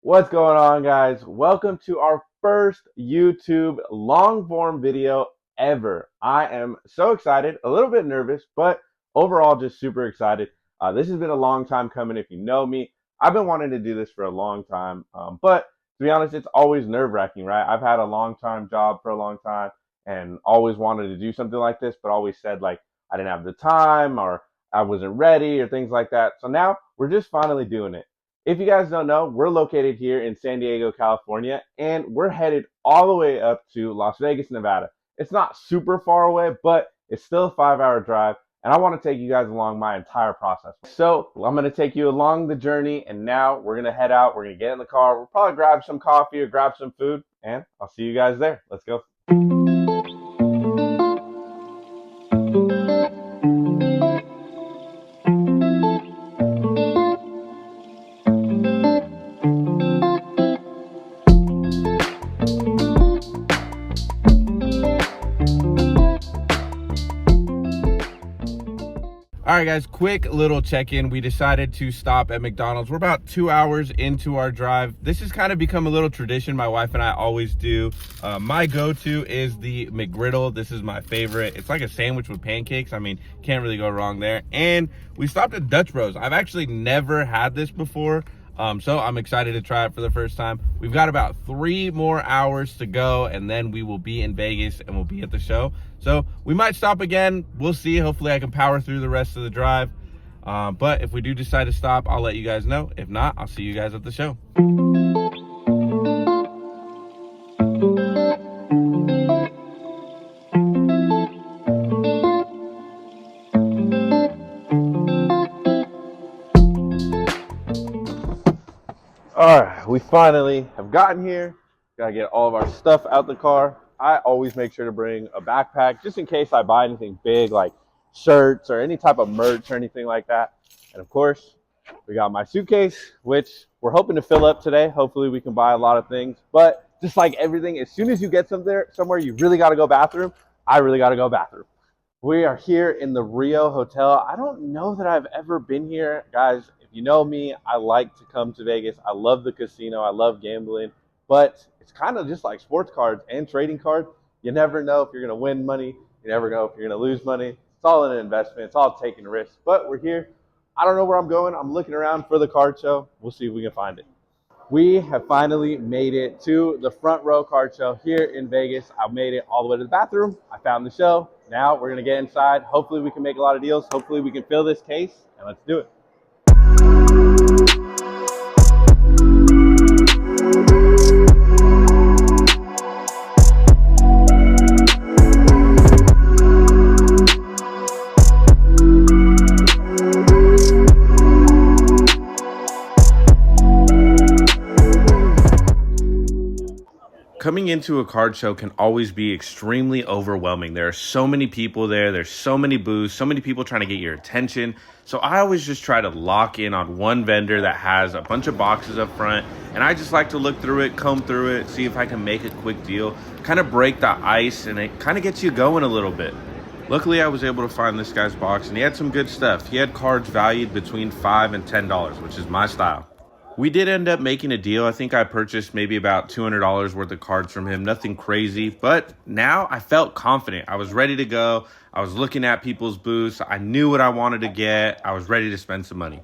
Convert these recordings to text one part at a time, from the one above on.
What's going on, guys? Welcome to our first YouTube long form video ever. I am so excited, a little bit nervous, but overall just super excited. This has been a long time coming. If you know me, I've been wanting to do this for a long time, but to be honest, it's always nerve wracking, right? I've had a long time job for a long time and always wanted to do something like this, but always said like I didn't have the time or I wasn't ready or things like that. So now we're just finally doing it. If you guys don't know, we're located here in San Diego, California, and we're headed all the way up to Las Vegas, Nevada. It's not super far away, but it's still a 5 hour drive, and I want to take you guys along my entire process. So I'm going to take you along the journey, and now we're going to head out. We're going to get in the car. We'll probably grab some coffee or grab some food, and I'll see you guys there. Let's go. All right, guys, quick little check-in. We decided to stop at McDonald's. We're about 2 hours into our drive. This has kind of become a little tradition my wife and I always do. My go-to is the McGriddle. This is my favorite. It's like a sandwich with pancakes. I mean, can't really go wrong there. And we stopped at Dutch Bros. I've actually never had this before. So I'm excited to try it for the first time. We've got about 3 more hours to go, and then we will be in Vegas and we'll be at the show. So we might stop again. We'll see. Hopefully I can power through the rest of the drive. But if we do decide to stop, I'll let you guys know. If not, I'll see you guys at the show. All right, we finally have gotten here. Gotta get all of our stuff out the car. I always make sure to bring a backpack just in case I buy anything big like shirts or any type of merch or anything like that. And of course, we got my suitcase, which we're hoping to fill up today. Hopefully we can buy a lot of things. But just like everything, as soon as you get somewhere you really gotta go bathroom, I really gotta go bathroom. We are here in the Rio Hotel. I don't know that I've ever been here. Guys, if you know me, I like to come to Vegas. I love the casino. I love gambling. But it's kind of just like sports cards and trading cards. You never know if you're going to win money. You never know if you're going to lose money. It's all an investment. It's all taking risks. But we're here. I don't know where I'm going. I'm looking around for the card show. We'll see if we can find it. We have finally made it to the front row card show here in Vegas. I made it all the way to the bathroom. I found the show. Now we're going to get inside. Hopefully we can make a lot of deals. Hopefully we can fill this case, and let's do it. Coming into a card show can always be extremely overwhelming. There are so many people there. There's so many booths, so many people trying to get your attention. So I always just try to lock in on one vendor that has a bunch of boxes up front. And I just like to look through it, comb through it, see if I can make a quick deal, kind of break the ice, and it kind of gets you going a little bit. Luckily, I was able to find this guy's box, and he had some good stuff. He had cards valued between $5 and $10, which is my style. We did end up making a deal. I think I purchased maybe about $200 worth of cards from him. Nothing crazy, but now I felt confident. I was ready to go. I was looking at people's booths. I knew what I wanted to get. I was ready to spend some money.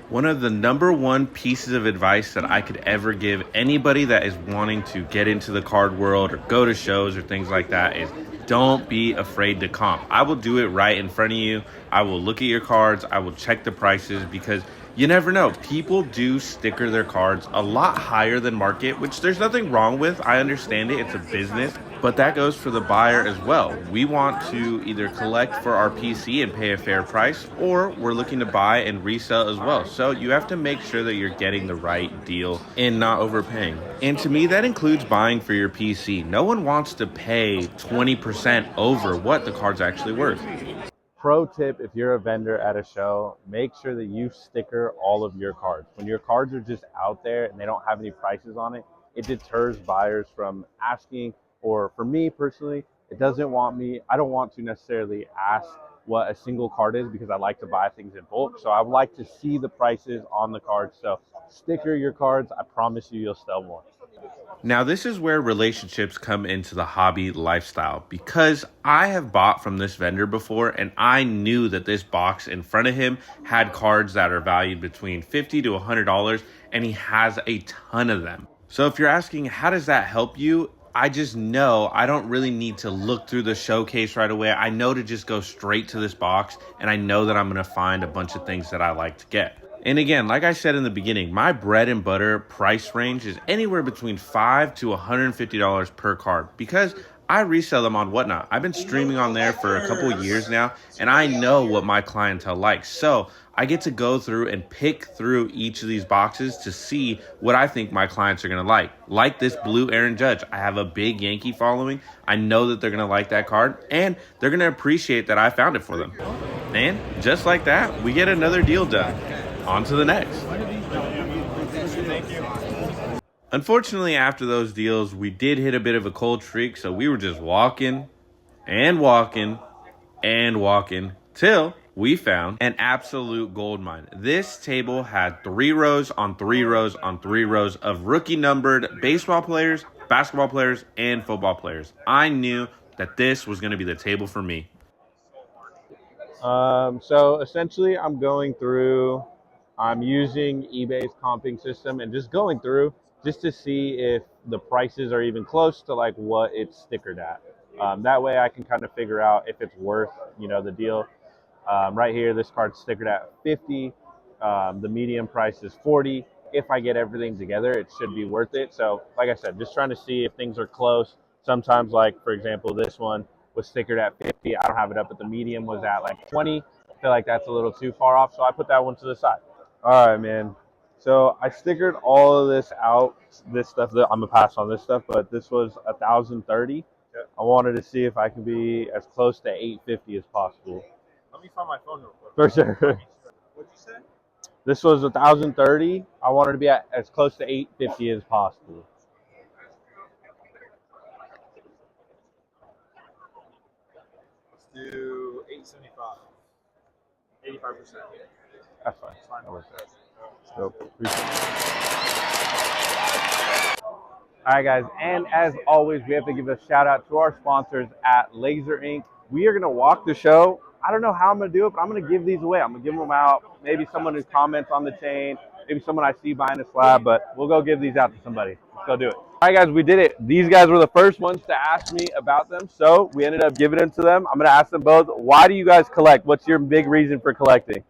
One of the number one pieces of advice that I could ever give anybody that is wanting to get into the card world or go to shows or things like that is don't be afraid to comp. I will do it right in front of you. I will look at your cards. I will check the prices because you never know. People do sticker their cards a lot higher than market, which there's nothing wrong with. I understand it. It's a business, but that goes for the buyer as well. We want to either collect for our PC and pay a fair price, or we're looking to buy and resell as well. So you have to make sure that you're getting the right deal and not overpaying. And to me, that includes buying for your PC. No one wants to pay 20% over what the card's actually worth. Pro tip, if you're a vendor at a show, make sure that you sticker all of your cards. When your cards are just out there and they don't have any prices on it, it deters buyers from asking, or for me personally, I don't want to necessarily ask what a single card is because I like to buy things in bulk. So I would like to see the prices on the cards. So sticker your cards. I promise you'll sell more. Now, this is where relationships come into the hobby lifestyle because I have bought from this vendor before and I knew that this box in front of him had cards that are valued between $50 to $100 and he has a ton of them. So if you're asking, how does that help you? I just know I don't really need to look through the showcase right away. I know to just go straight to this box and I know that I'm going to find a bunch of things that I like to get. And again, like I said in the beginning, my bread and butter price range is anywhere between $5 to $150 per card because I resell them on Whatnot. I've been streaming on there for a couple of years now, and I know what my clientele likes. So I get to go through and pick through each of these boxes to see what I think my clients are going to like. Like this blue Aaron Judge. I have a big Yankee following. I know that they're going to like that card, and they're going to appreciate that I found it for them. And just like that, we get another deal done. On to the next. Unfortunately, after those deals, we did hit a bit of a cold streak, so we were just walking and walking and walking till we found an absolute gold mine. This table had 3 rows on 3 rows on 3 rows of rookie numbered baseball players, basketball players, and football players. I knew that this was going to be the table for me. So essentially I'm going through, I'm using eBay's comping system and just going through just to see if the prices are even close to like what it's stickered at. That way I can kind of figure out if it's worth, the deal. Right here, this card's stickered at 50. The medium price is 40. If I get everything together, it should be worth it. So like I said, just trying to see if things are close. Sometimes, like for example, this one was stickered at 50. I don't have it up, but the medium was at like 20. I feel like that's a little too far off, so I put that one to the side. All right, man. So I stickered all of this out, this stuff that I'm gonna pass on this stuff, but this was 1,030. Yeah. I wanted to see if I can be as close to 850 as possible. Let me find my phone real quick. For sure. What'd you say? This was 1,030. I wanted to be at as close to 850 as possible. Let's do 875. 85%. That's fine. That's fine. Nope. All right, guys, and as always, we have to give a shout out to our sponsors at Laser Ink. We are gonna walk the show. I don't know how I'm gonna do it, but I'm gonna give these away. I'm gonna give them out. Maybe someone who comments on the chain, maybe someone I see buying a slab, but we'll go give these out to somebody. Let's go do it. All right, guys, we did it. These guys were the first ones to ask me about them, so we ended up giving them to them. I'm gonna ask them both, why do you guys collect? What's your big reason for collecting?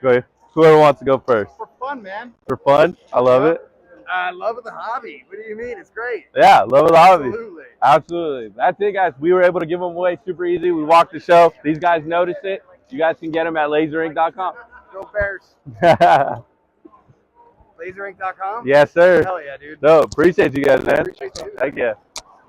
Go ahead. Whoever wants to go first. For fun, man. For fun? I love it. I love the hobby. What do you mean? It's great. Yeah, love the hobby. Absolutely. Absolutely. That's it, guys. We were able to give them away super easy. We walked the show. These guys noticed it. You guys can get them at laserink.com. Go Bears. Laserink.com? Yes, sir. Hell yeah, dude. No, appreciate you guys, man. Appreciate you. Thank you.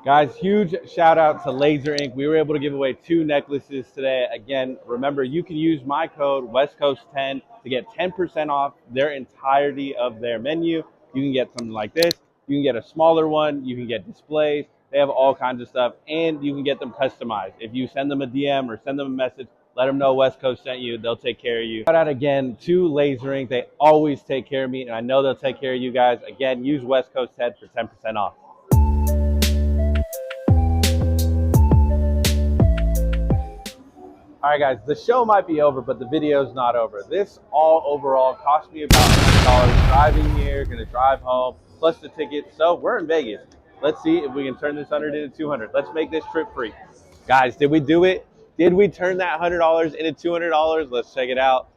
Guys, huge shout out to Laser Ink. We were able to give away 2 necklaces today. Again, remember, you can use my code WestCoast10 to get 10% off their entirety of their menu. You can get something like this. You can get a smaller one. You can get displays. They have all kinds of stuff, and you can get them customized. If you send them a DM or send them a message, let them know West Coast sent you. They'll take care of you. Shout out again to Laser Ink. They always take care of me, and I know they'll take care of you guys. Again, use West Coast 10 for 10% off. All right, guys, the show might be over, but the video's not over. This all overall cost me about $100 driving here, gonna drive home, plus the ticket. So we're in Vegas. Let's see if we can turn this 100 into 200. Let's make this trip free. Guys, did we do it? Did we turn that $100 into $200? Let's check it out.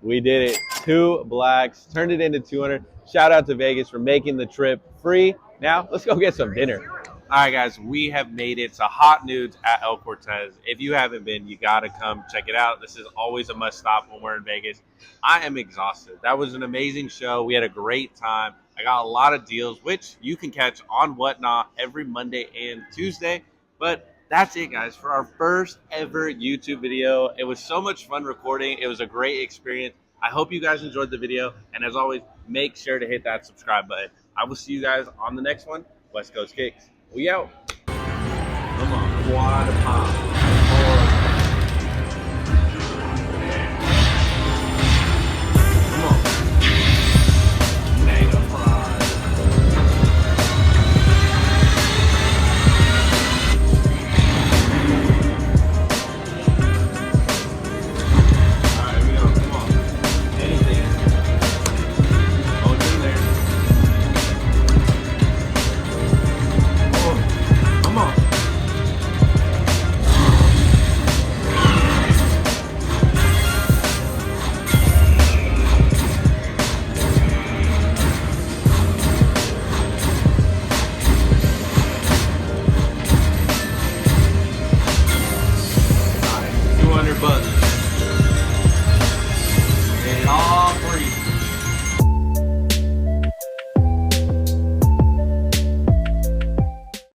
We did it. 2 blacks, turned it into 200. Shout out to Vegas for making the trip free. Now, let's go get some dinner. All right, guys, we have made it to Hot Nudes at El Cortez. If you haven't been, you got to come check it out. This is always a must stop when we're in Vegas. I am exhausted. That was an amazing show. We had a great time. I got a lot of deals, which you can catch on Whatnot every Monday and Tuesday. But that's it, guys, for our first ever YouTube video. It was so much fun recording. It was a great experience. I hope you guys enjoyed the video. And as always, make sure to hit that subscribe button. I will see you guys on the next one. West Coast Kicks. We out. Come on, quad pop.